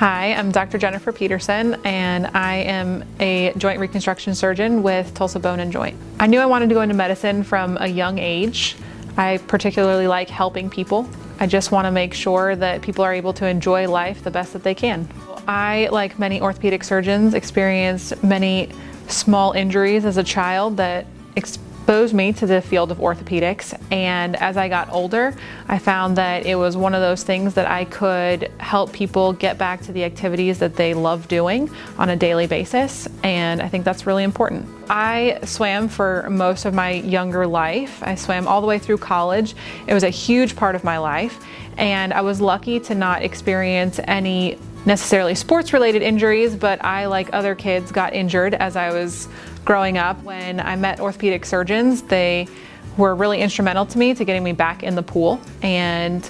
Hi, I'm Dr. Jennifer Peterson, and I am a joint reconstruction surgeon with Tulsa Bone Joint. I knew I wanted to go into medicine from a young age. I particularly like helping people. I just want to make sure that people are able to enjoy life the best that they can. I, like many orthopedic surgeons, experienced many small injuries as a child that exposed me to the field of orthopedics, and as I got older I found that it was one of those things that I could help people get back to the activities that they love doing on a daily basis, and I think that's really important. I swam for most of my younger life. I swam all the way through college. It was a huge part of my life, and I was lucky to not experience any necessarily sports-related injuries, but I, like other kids, got injured as I was growing up. When I met orthopedic surgeons, they were really instrumental to me to getting me back in the pool. And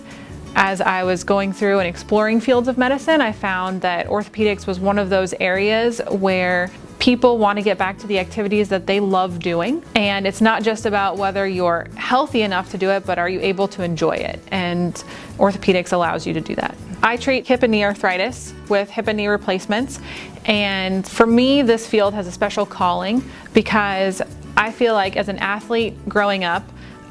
as I was going through and exploring fields of medicine, I found that orthopedics was one of those areas where people want to get back to the activities that they love doing. And it's not just about whether you're healthy enough to do it, but are you able to enjoy it? And orthopedics allows you to do that. I treat hip and knee arthritis with hip and knee replacements. And for me, this field has a special calling because I feel like as an athlete growing up,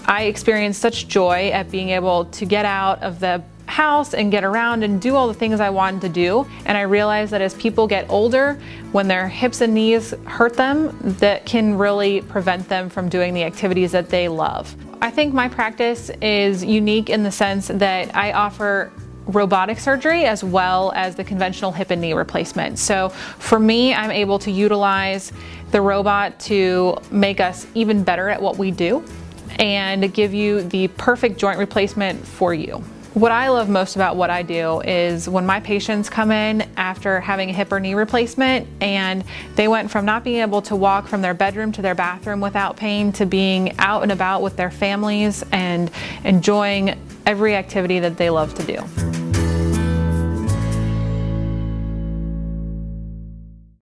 I experienced such joy at being able to get out of the house and get around and do all the things I wanted to do. And I realized that as people get older, when their hips and knees hurt them, that can really prevent them from doing the activities that they love. I think my practice is unique in the sense that I offer robotic surgery as well as the conventional hip and knee replacement. So for me, I'm able to utilize the robot to make us even better at what we do and give you the perfect joint replacement for you. What I love most about what I do is when my patients come in after having a hip or knee replacement and they went from not being able to walk from their bedroom to their bathroom without pain to being out and about with their families and enjoying every activity that they love to do.